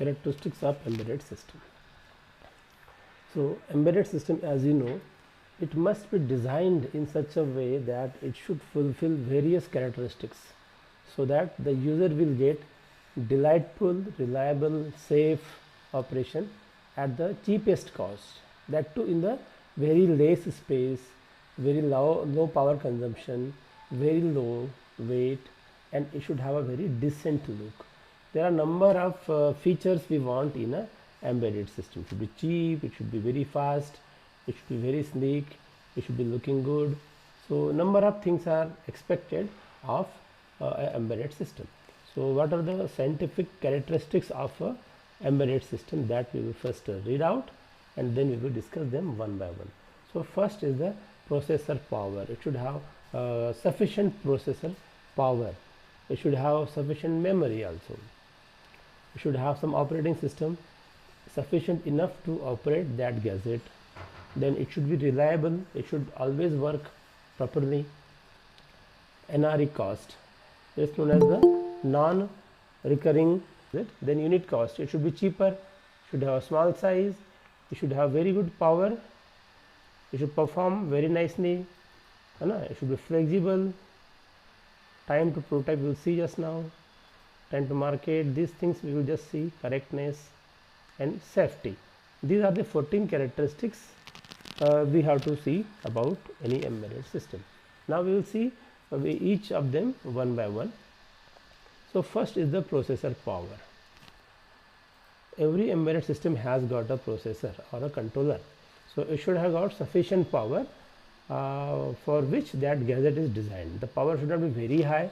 Characteristics of embedded system. So embedded system, as you know, it must be designed in such a way that it should fulfill various characteristics so that the user will get delightful, reliable, safe operation at the cheapest cost, that too in the very less space, very low power consumption, very low weight, and it should have a very decent look. There are number of features we want in a embedded system. It should be cheap, it should be very fast, it should be very sleek, it should be looking good. So number of things are expected of an embedded system. So what are the scientific characteristics of a embedded system, that we will first read out, and then we will discuss them one by one. So first is the processor power. It should have sufficient processor power. It should have sufficient memory also. It should have some operating system sufficient enough to operate that gadget. Then it should be reliable. It should always work properly. NRE cost is known as the non-recurring. Then unit cost, it should be cheaper, should have a small size, it should have very good power, it should perform very nicely, it should be flexible. Time to prototype we will see just now, time to market, these things we will just see. Correctness and safety, these are the 14 characteristics we have to see about any embedded system. Now we will see each of them one by one. So first is the processor power. Every embedded system has got a processor or a controller, so it should have got sufficient power for which that gadget is designed. The power should not be very high,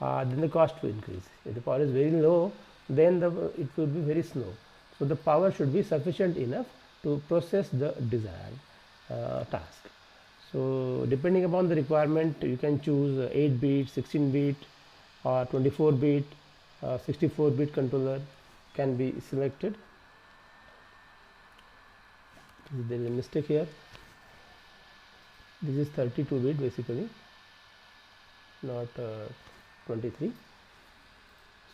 then the cost will increase. If the power is very low, then it will be very slow. So the power should be sufficient enough to process the desired task. So depending upon the requirement, you can choose 8-bit, 16-bit, or 24-bit, 64-bit controller can be selected. There is a mistake here. This is 32-bit basically, not 23.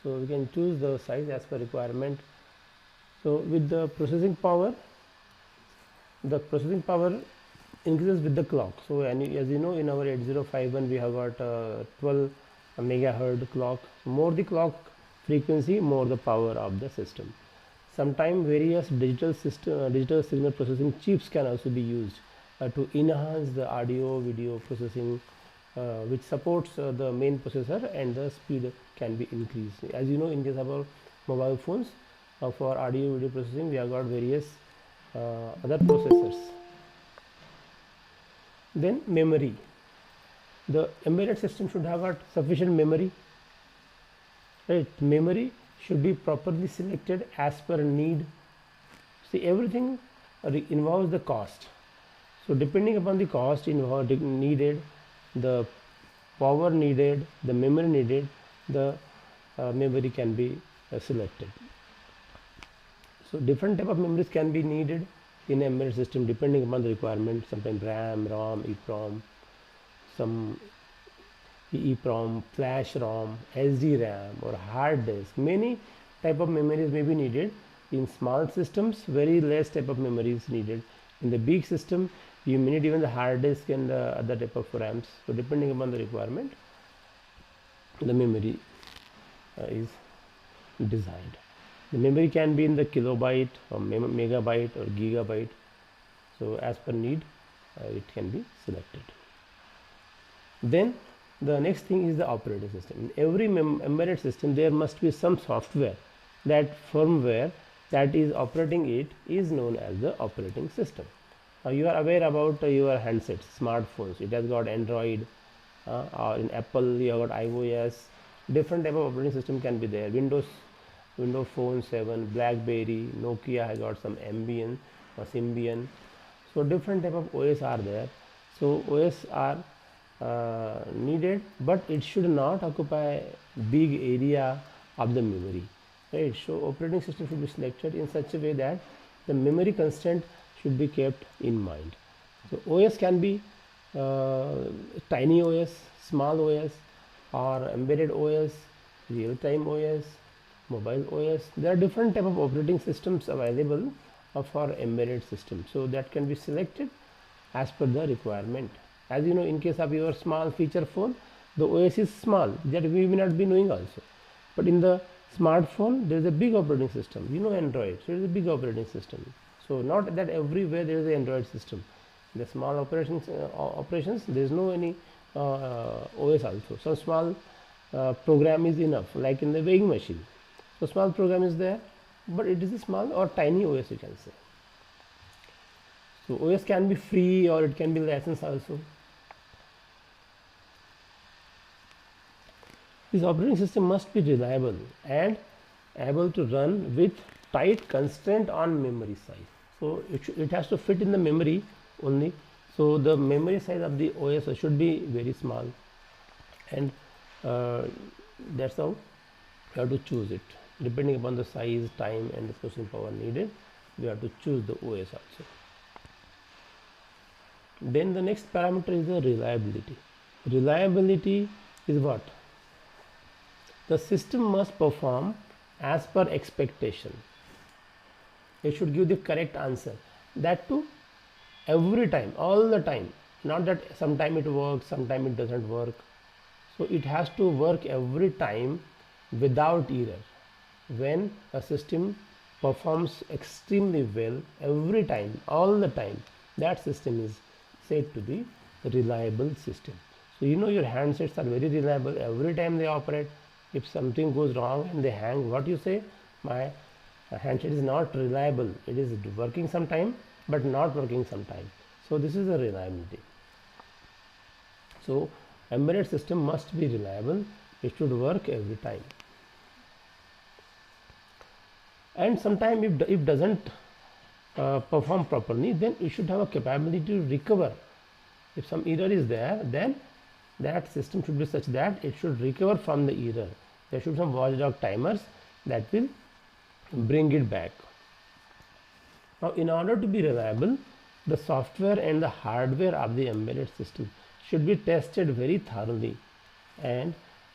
So we can choose the size as per requirement. So with the processing power increases with the clock. So as you know, in our 8051 we have got 12 megahertz clock. More the clock frequency, more the power of the system. Sometimes various digital signal processing chips can also be used to enhance the audio video processing, which supports the main processor, and the speed can be increased. As you know, in case of our mobile phones, for audio video processing we have got various other processors. Then memory. The embedded system should have got sufficient memory, right? Memory should be properly selected as per need. See, everything involves the cost. So depending upon the cost needed, the power needed, the memory needed, the memory can be selected. So different type of memories can be needed in embedded system depending upon the requirement. Sometimes RAM, ROM, EEPROM, some EEPROM, flash ROM, SD-RAM, or hard disk. Many type of memories may be needed. In small systems, very less type of memory is needed. In the big system, you may need even the hard disk and other type of RAMs. So depending upon the requirement, the memory is designed. The memory can be in the kilobyte or megabyte or gigabyte. So as per need, it can be selected. Then the next thing is the operating system. In every embedded system there must be some software. That firmware that is operating it is known as the operating system. Now you are aware about your handsets, smartphones. It has got Android, or in Apple you have got iOS. Different type of operating system can be there. Windows Phone 7, BlackBerry, Nokia has got some Ambien or Symbian. So different type of OS are there. So OS are needed, but it should not occupy big area of the memory, right? So operating system should be selected in such a way that the memory constraint should be kept in mind. So OS can be tiny OS, small OS, or embedded OS, real-time OS, mobile OS. There are different type of operating systems available for embedded system, so that can be selected as per the requirement. As you know, in case of your small feature phone, the OS is small, that we may not be knowing also, but in the smartphone there is a big operating system, you know, Android, so it is a big operating system. So not that everywhere there is an Android system. The small operations there is no any OS also. So small program is enough, like in the weighing machine. So small program is there, but it is a small or tiny OS, you can say. So OS can be free or it can be licensed also. This operating system must be reliable and able to run with tight constraint on memory size. So it has to fit in the memory only. So the memory size of the OS should be very small, and that's how you have to choose it. Depending upon the size, time and the processing power needed, we have to choose the OS also. Then the next parameter is the reliability. Reliability is what? The system must perform as per expectation. It should give the correct answer. That too, every time, all the time. Not that sometime it works, sometime it doesn't work. So it has to work every time without error. When a system performs extremely well every time, all the time, that system is said to be a reliable system. So you know your handsets are very reliable, every time they operate. If something goes wrong and they hang, what you say? My handset is not reliable, it is working sometime but not working sometime. So this is a reliability. So embedded system must be reliable, it should work every time. And sometimes if it doesn't perform properly, then it should have a capability to recover. If some error is there, then that system should be such that it should recover from the error. There should be some watchdog timers that will bring it back. Now in order to be reliable, the software and the hardware of the embedded system should be tested very thoroughly, and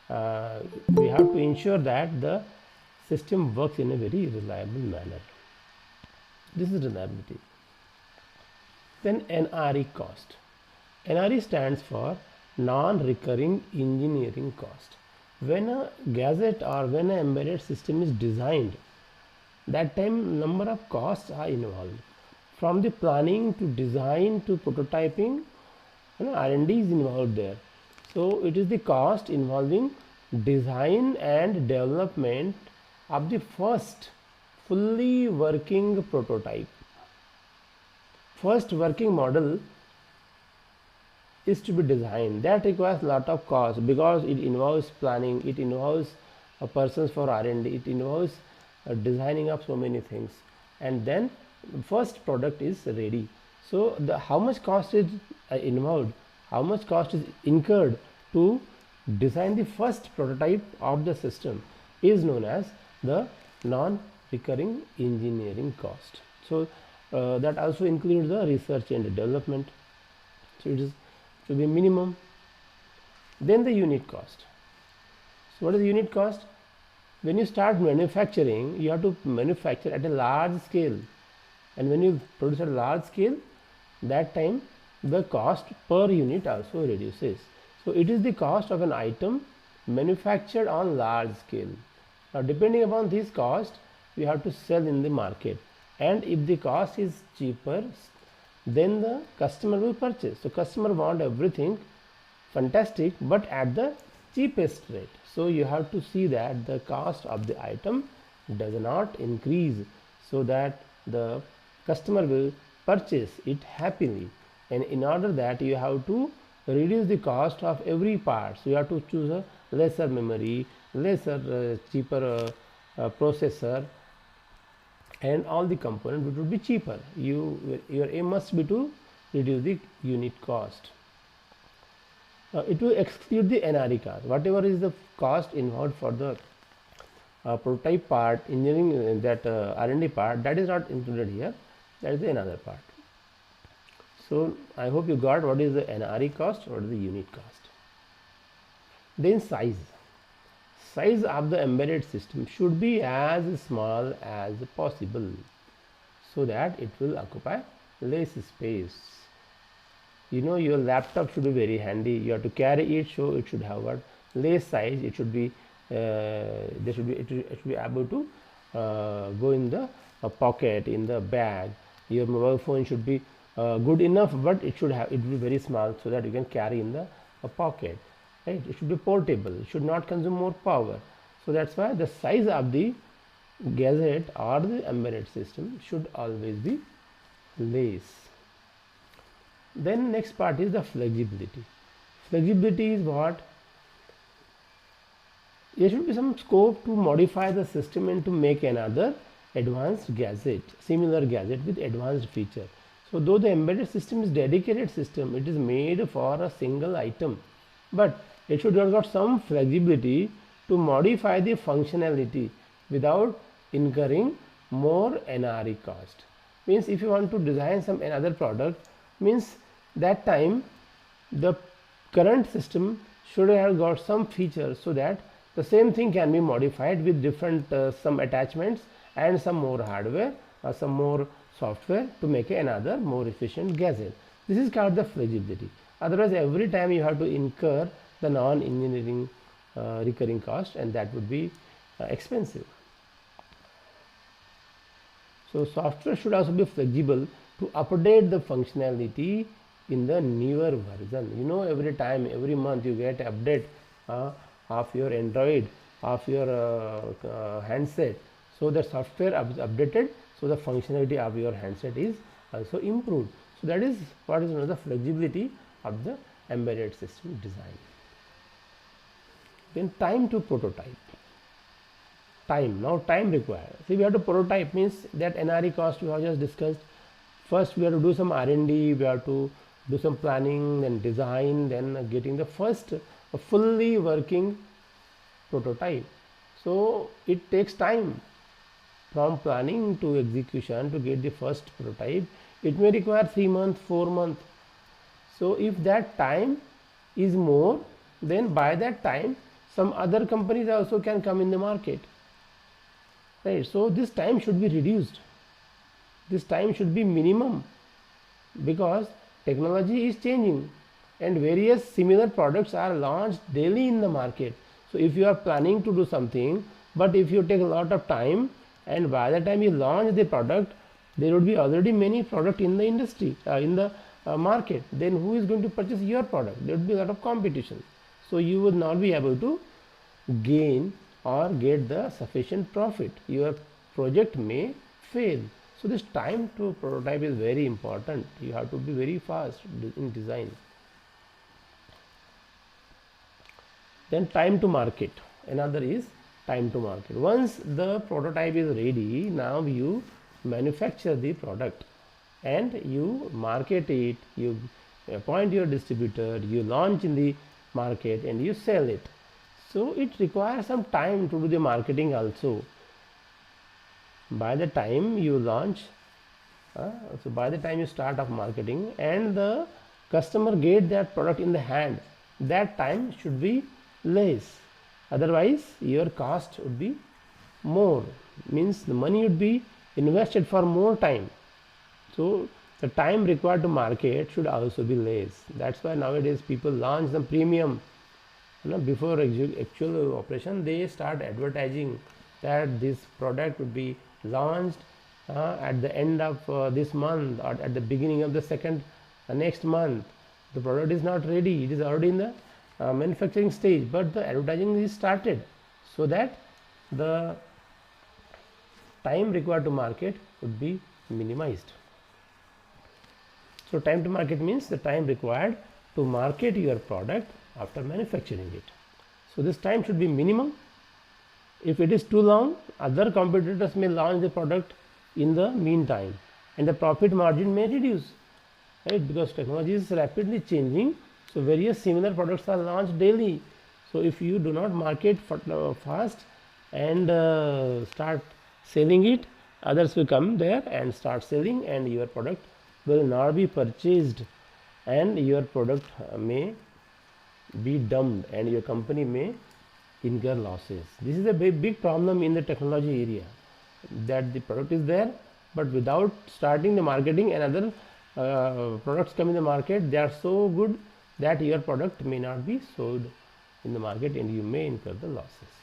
we have to ensure that the system works in a very reliable manner. This is reliability. Then NRE cost. NRE stands for non-recurring engineering cost. When a gadget or when an embedded system is designed, that time number of costs are involved. From the planning to design to prototyping, R&D is involved there. So it is the cost involving design and development of the first fully working prototype. First working model is to be designed. That requires a lot of cost because it involves planning, it involves persons for R&D, it involves designing up so many things, and then the first product is ready. So how much cost is involved, how much cost is incurred to design the first prototype of the system is known as the non-recurring engineering cost. So that also includes the research and development. So it is to be minimum. Then the unit cost. So what is the unit cost? When you start manufacturing, you have to manufacture at a large scale, and when you produce at a large scale, that time the cost per unit also reduces. So it is the cost of an item manufactured on large scale. Now depending upon this cost, we have to sell in the market, and if the cost is cheaper, then the customer will purchase. So customer want everything fantastic but at the cheapest rate. So you have to see that the cost of the item does not increase, so that the customer will purchase it happily. And in order that, you have to reduce the cost of every part. So you have to choose a lesser memory, lesser cheaper processor, and all the components which would be cheaper. Your aim must be to reduce the unit cost. It will exclude the NRE cost. Whatever is the cost involved for the prototype part, engineering, that R&D part, that is not included here. That is another part. So I hope you got what is the NRE cost, what is the unit cost. Then size. size of the embedded system should be as small as possible so that it will occupy less space. You know, your laptop should be very handy. You have to carry it, so it should have what less size. It should be it should be able to go in the pocket, in the bag. Your mobile phone should be good enough, but it should be very small so that you can carry in the pocket. Right? It should be portable. It should not consume more power. So that's why the size of the gadget or the embedded system should always be less. Then next part is the flexibility. Flexibility is what? There should be some scope to modify the system and to make another advanced gadget, similar gadget with advanced feature. So though the embedded system is dedicated system, it is made for a single item, but it should have got some flexibility to modify the functionality without incurring more NRE cost. Means if you want to design some another product, means that time the current system should have got some features so that the same thing can be modified with different some attachments and some more hardware or some more software to make another more efficient gadget. This is called the flexibility. Otherwise, every time you have to incur the non-engineering recurring cost, and that would be expensive. So software should also be flexible to update the functionality in the newer version. You know, every time, every month you get update of your Android, of your handset. So the software is updated, so the functionality of your handset is also improved. So that is what is known as the flexibility of the embedded system design. Then time to prototype. Now time required. See, we have to prototype, means that NRE cost we have just discussed. First we have to do some R&D, we have to do some planning, then design, then getting the first fully working prototype. So it takes time from planning to execution to get the first prototype. It may require 3 months, 4 months. So if that time is more, then by that time some other companies also can come in the market. Right? So this time should be reduced. This time should be minimum, because technology is changing and various similar products are launched daily in the market. So if you are planning to do something, but if you take a lot of time and by the time you launch the product, there would be already many products in the industry, in the market, then who is going to purchase your product? There would be a lot of competition. So you will not be able to gain or get the sufficient profit. Your project may fail. So this time to prototype is very important. You have to be very fast in design. Then time to market. Another is time to market. Once the prototype is ready, now you manufacture the product and you market it, you appoint your distributor, you launch in the market and you sell it. So it requires some time to do the marketing also. By the time you launch, so by the time you start off marketing and the customer get that product in the hand, that time should be less. Otherwise your cost would be more, means the money would be invested for more time. So the time required to market should also be less. That's why nowadays people launch the premium. Before actual operation, they start advertising that this product would be launched at the end of this month or at the beginning of the next month. The product is not ready, it is already in the manufacturing stage, but the advertising is started so that the time required to market would be minimized. So time to market means the time required to market your product after manufacturing it. So this time should be minimum. If it is too long, other competitors may launch the product in the meantime and the profit margin may reduce, right? Because technology is rapidly changing, so various similar products are launched daily. So if you do not market fast and start selling it, others will come there and start selling and your product will not be purchased and your product may be dumped and your company may incur losses. This is a big problem in the technology area, that the product is there, but without starting the marketing and other products come in the market, they are so good that your product may not be sold in the market and you may incur the losses.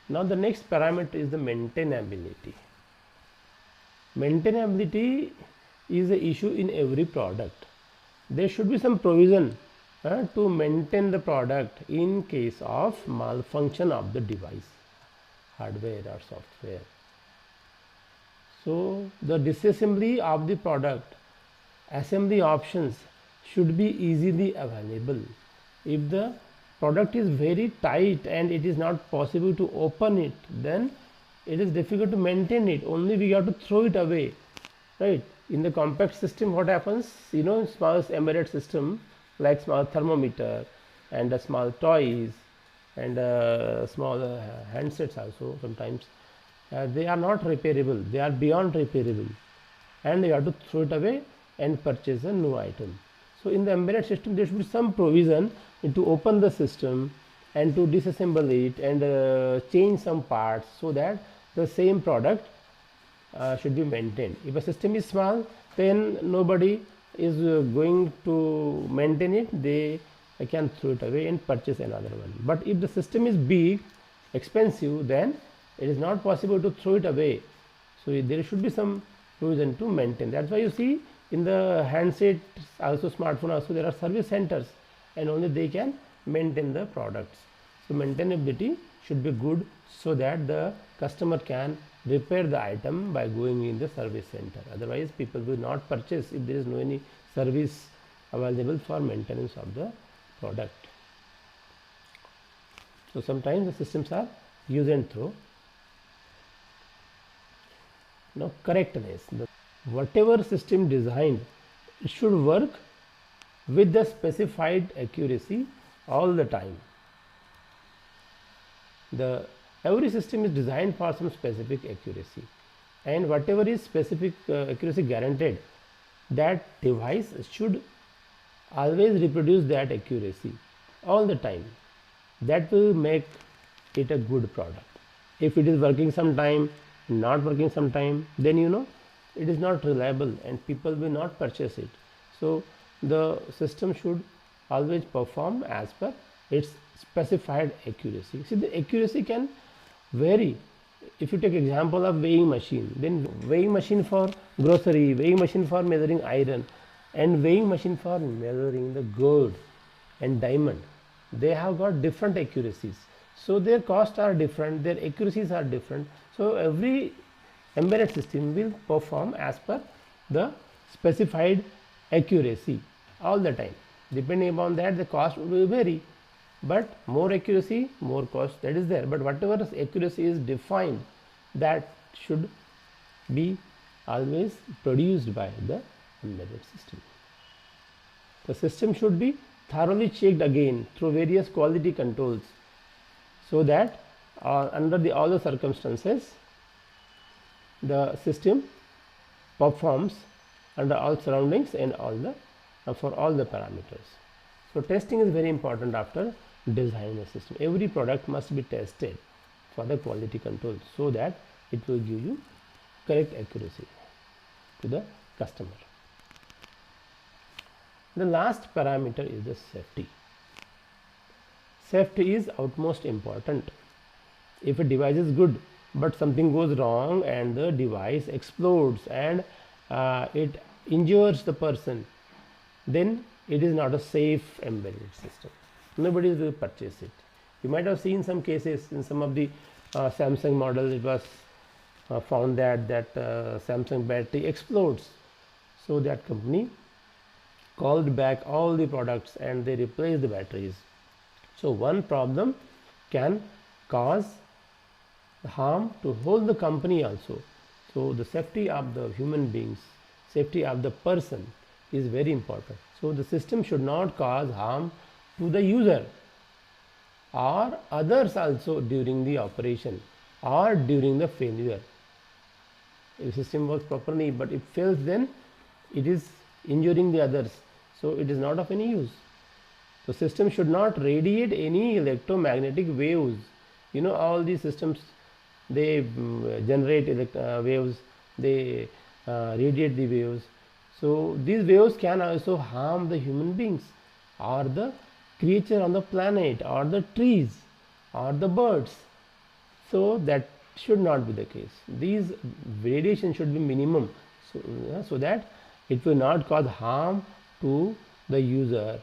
Now the next parameter is the maintainability. Maintainability is the issue in every product. There should be some provision to maintain the product in case of malfunction of the device, hardware or software. So the disassembly of the product, assembly options should be easily available. If the product is very tight and it is not possible to open it, then it is difficult to maintain it. Only we have to throw it away, right? In the compact system, what happens, you know, small embedded system like small thermometer and small toys and small handsets also sometimes, they are not repairable, they are beyond repairable, and you have to throw it away and purchase a new item. So in the embedded system, there should be some provision to open the system and to disassemble it and change some parts, so that the same product should be maintained. If a system is small, then nobody is going to maintain it, they can throw it away and purchase another one. But if the system is big, expensive, then it is not possible to throw it away. So there should be some provision to maintain. That's why you see in the handset, also smartphone also, there are service centers and only they can maintain the products. So maintainability should be good, so that the customer can repair the item by going in the service center. Otherwise people will not purchase if there is no any service available for maintenance of the product. So sometimes the systems are use and throw. Now correctness, whatever system designed, it should work with the specified accuracy all the time. Every system is designed for some specific accuracy, and whatever is specific accuracy guaranteed, that device should always reproduce that accuracy all the time. That will make it a good product. If it is working sometime, not working sometime, then you know it is not reliable and people will not purchase it. So the system should always perform as per its specified accuracy. See, the accuracy can vary. If you take example of weighing machine, then weighing machine for grocery, weighing machine for measuring iron, and weighing machine for measuring the gold and diamond, they have got different accuracies. So their costs are different, their accuracies are different. So every embedded system will perform as per the specified accuracy all the time. Depending upon that, the cost will vary, but more accuracy, more cost, that is there. But whatever accuracy is defined, that should be always produced by the embedded system. The system should be thoroughly checked again through various quality controls, so that under all the circumstances, the system performs under all surroundings and all the for all the parameters. So testing is very important after designing a system. Every product must be tested for the quality control, so that it will give you correct accuracy to the customer. The last parameter is the safety. Safety is utmost important. If a device is good but something goes wrong and the device explodes and it injures the person, then it is not a safe embedded system. Nobody will purchase it. You might have seen some cases in some of the Samsung models. It was found that Samsung battery explodes. So that company called back all the products and they replaced the batteries. So one problem can cause harm to whole the company also. So the safety of the human beings, safety of the person is very important. So the system should not cause harm to the user or others also during the operation or during the failure. If the system works properly but it fails, then it is injuring the others. So it is not of any use. The system should not radiate any electromagnetic waves You know, all these systems, they generate waves, they radiate the waves. So these waves can also harm the human beings or the creature on the planet or the trees or the birds. So that should not be the case. These radiation should be minimum, so that it will not cause harm to the user,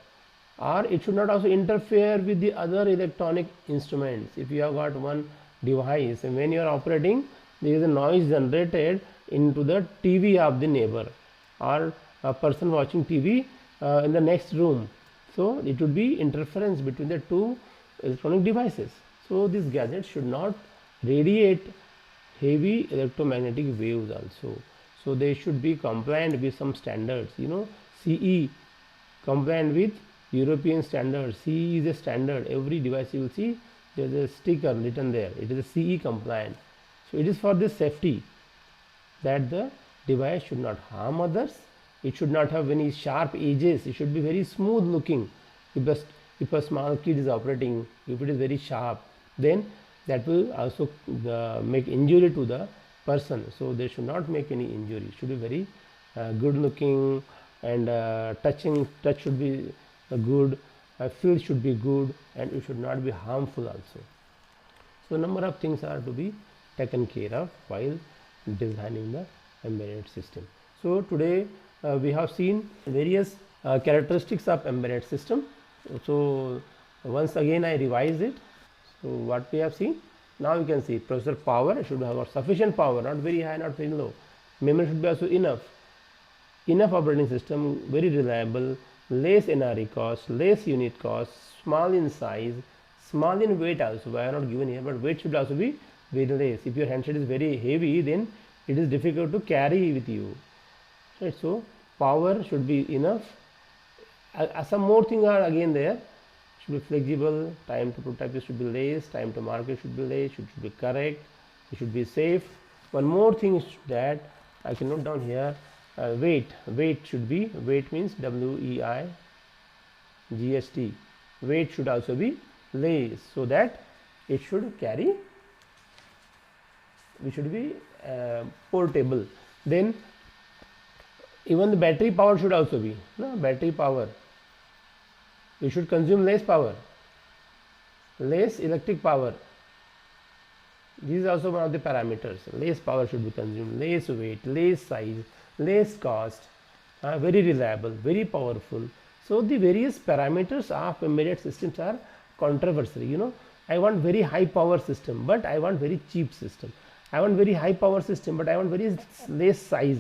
or it should not also interfere with the other electronic instruments. If you have got one device and when you are operating, there is a noise generated into the TV of the neighbor or a person watching TV in the next room. So it would be interference between the two electronic devices. So these gadgets should not radiate heavy electromagnetic waves also. So they should be compliant with some standards. You know, CE, compliant with European standards. CE is a standard. Every device you will see there is a sticker written there. It is a CE compliant. So it is for this safety, that the device should not harm others. It should not have any sharp edges. It should be very smooth looking. If a small kid is operating, if it is very sharp, then that will also make injury to the person. So they should not make any injury. It should be very good looking, and touch should be good, feel should be good, and it should not be harmful also. So number of things are to be taken care of while designing the embedded system. So today we have seen various characteristics of embedded system. So once again I revise it. So what we have seen, now you can see processor power should have sufficient power, not very high, not very low. Memory should be also enough operating system, very reliable, less NRE cost, less unit cost, small in size, small in weight also. I have not given here, but weight should also be very less. If your handset is very heavy, then it is difficult to carry with you. Right? So power should be enough. Some more things are again there. Should be flexible, time to prototype should be less, time to market should be less, should be correct, it should be safe. One more thing is that I can note down here, weight should be, weight means WEIGHT, weight should also be less, so that it should carry, it should be portable. Then even the battery power should also be, battery power, you should consume less power, less electric power. This is also one of the parameters. Less power should be consumed, less weight, less size, less cost, very reliable, very powerful. So the various parameters of embedded systems are controversial. You know, I want very high power system, but I want very cheap system. I want very high power system, but I want very less size.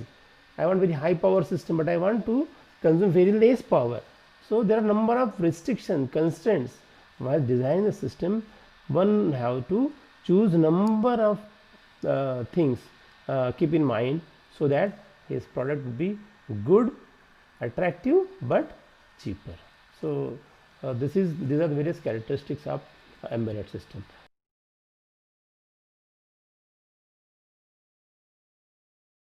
I want very high power system, but I want to consume very less power. So there are number of restriction constraints while designing the system. One have to choose number of things, keep in mind, so that his product will be good, attractive, but cheaper. So these are the various characteristics of embedded system.